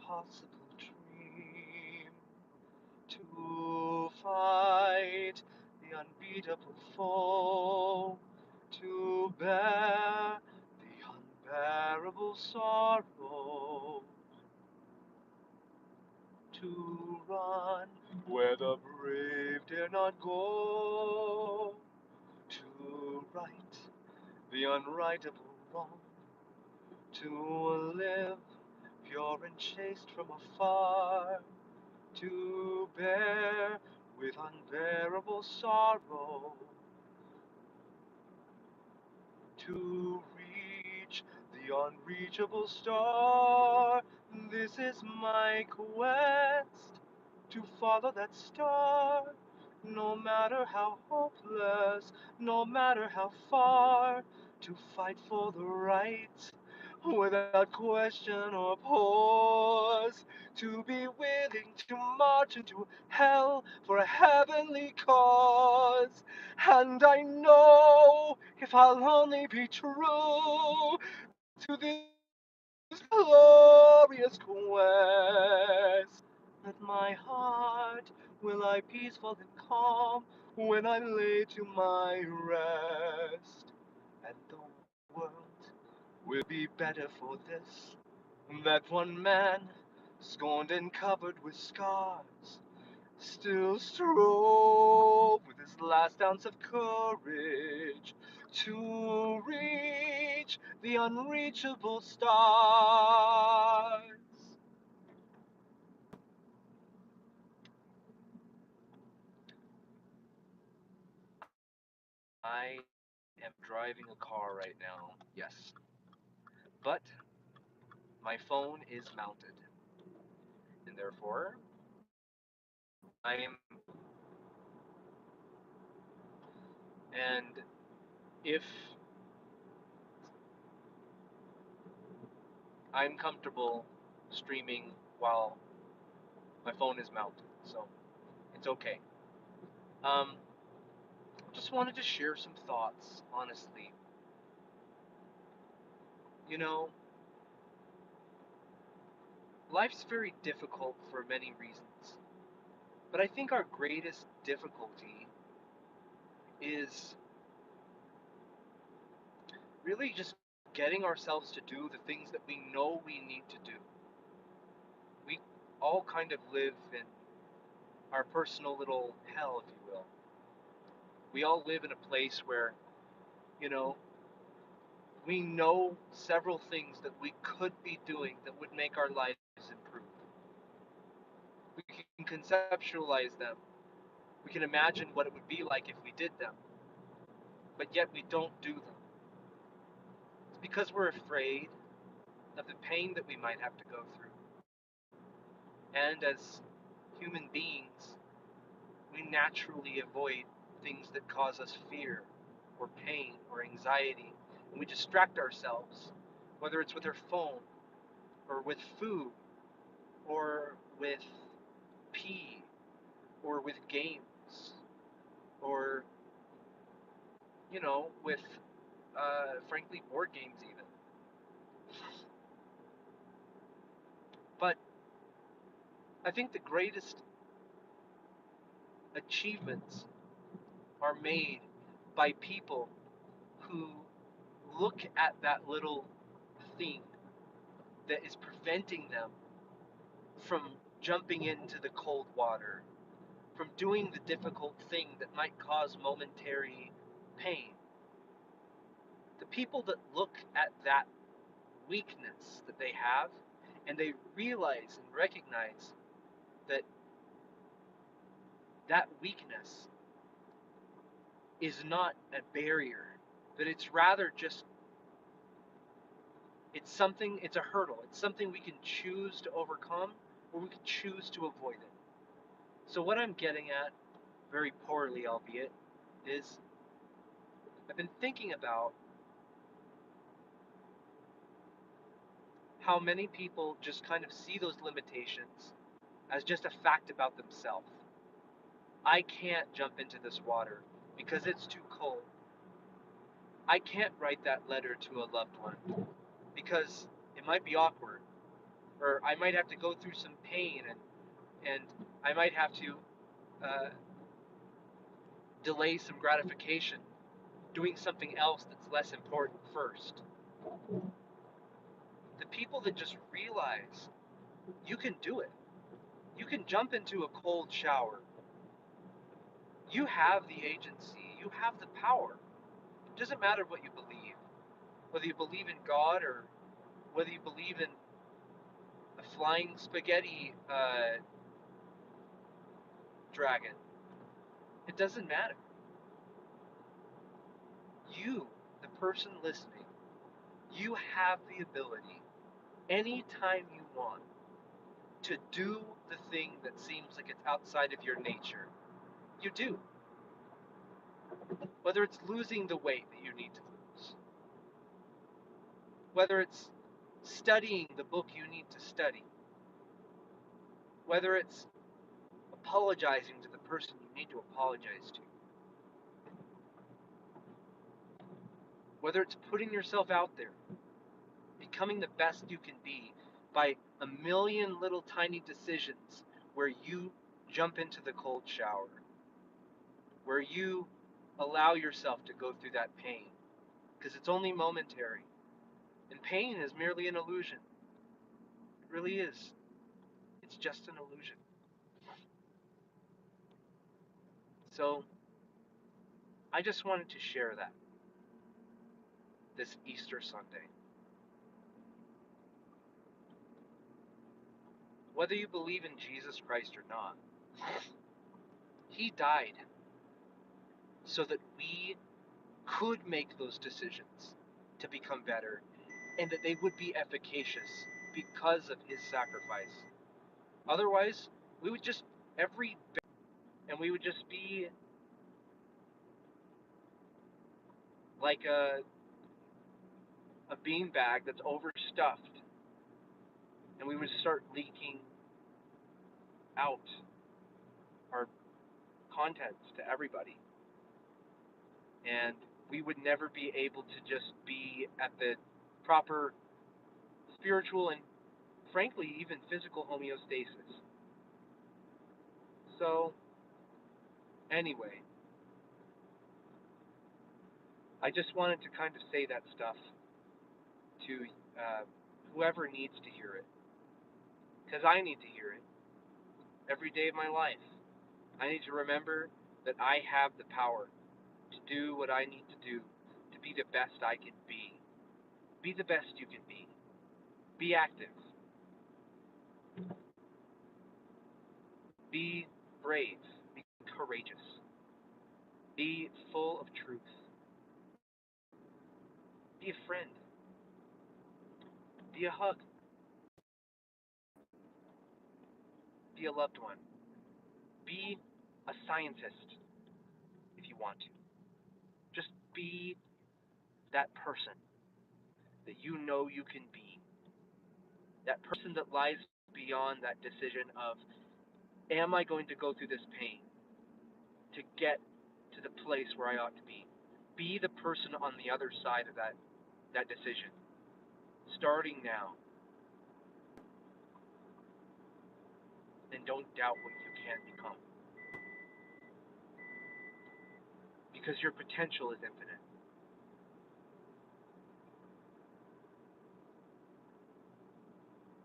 impossible dream to fight the unbeatable foe, to bear the unbearable sorrow, to run where the brave dare not go, to right the unrightable wrong, to live pure and chaste from afar, to bear with unbearable sorrow, to reach the unreachable star. This is my quest, to follow that star, no matter how hopeless, no matter how far, to fight for the right without question or pause, to be willing to march into hell for a heavenly cause. And I know if I'll only be true to this glorious quest, that my heart will lie peaceful and calm when I lay to my rest. And the world will be better for this. That one man, scorned and covered with scars, still strove with his last ounce of courage to reach the unreachable stars. I am driving a car right now, yes, but my phone is mounted, and therefore I'm. And if I'm comfortable streaming while my phone is mounted, so it's okay. Um, just wanted to share some thoughts, honestly. You know, life's very difficult for many reasons, but I think our greatest difficulty is really just getting ourselves to do the things that we know we need to do. We all kind of live in our personal little hell, if you will. We all live in a place where, you know, we know several things that we could be doing that would make our lives improve. We can conceptualize them. We can imagine what it would be like if we did them, but yet we don't do them. It's because we're afraid of the pain that we might have to go through. And as human beings, we naturally avoid things that cause us fear or pain or anxiety. And we distract ourselves, whether it's with our phone or with food or with pee or with games or, with, frankly, board games even. But I think the greatest achievements are made by people who look at that little thing that is preventing them from jumping into the cold water, from doing the difficult thing that might cause momentary pain. The people that look at that weakness that they have and they realize and recognize that that weakness is not a barrier, that it's rather just it's a hurdle. It's something we can choose to overcome or we can choose to avoid it. So what I'm getting at, very poorly albeit, is I've been thinking about how many people just kind of see those limitations as just a fact about themselves. I can't jump into this water because it's too cold. I can't write that letter to a loved one because it might be awkward. or I might have to go through some pain, and I might have to uh, delay some gratification, doing something else that's less important first. The people that just realize you can do it, you can jump into a cold shower, you have the agency, you have the power. It doesn't matter what you believe, whether you believe in God or whether you believe in a flying spaghetti dragon. It doesn't matter. You, the person listening, you have the ability anytime you want to do the thing that seems like it's outside of your nature. You do. Whether it's losing the weight that you need to lose, whether it's studying the book you need to study, whether it's apologizing to the person you need to apologize to, whether it's putting yourself out there, becoming the best you can be by a million little tiny decisions where you jump into the cold shower, where you allow yourself to go through that pain, because it's only momentary. And pain is merely an illusion. It really is. It's just an illusion. So I just wanted to share that this Easter Sunday. Whether you believe in Jesus Christ or not, He died so that we could make those decisions to become better and that they would be efficacious because of His sacrifice. Otherwise, we would just and we would just be like a beanbag that's overstuffed, and we would start leaking out our contents to everybody, and we would never be able to just be at the proper spiritual and frankly even physical homeostasis. So anyway, I just wanted to kind of say that stuff to whoever needs to hear it, because I need to hear it every day of my life. I need to remember that I have the power to do what I need to do to be the best I can be. Be the best you can be. Be active. Be brave. Be courageous. Be full of truth. Be a friend. Be a hug. Be a loved one. Be a scientist if you want to. Just be that person that you know you can be. That person that lies beyond that decision of, am I going to go through this pain to get to the place where I ought to be? Be the person on the other side of that decision, starting now. And don't doubt what you can become. Because your potential is infinite.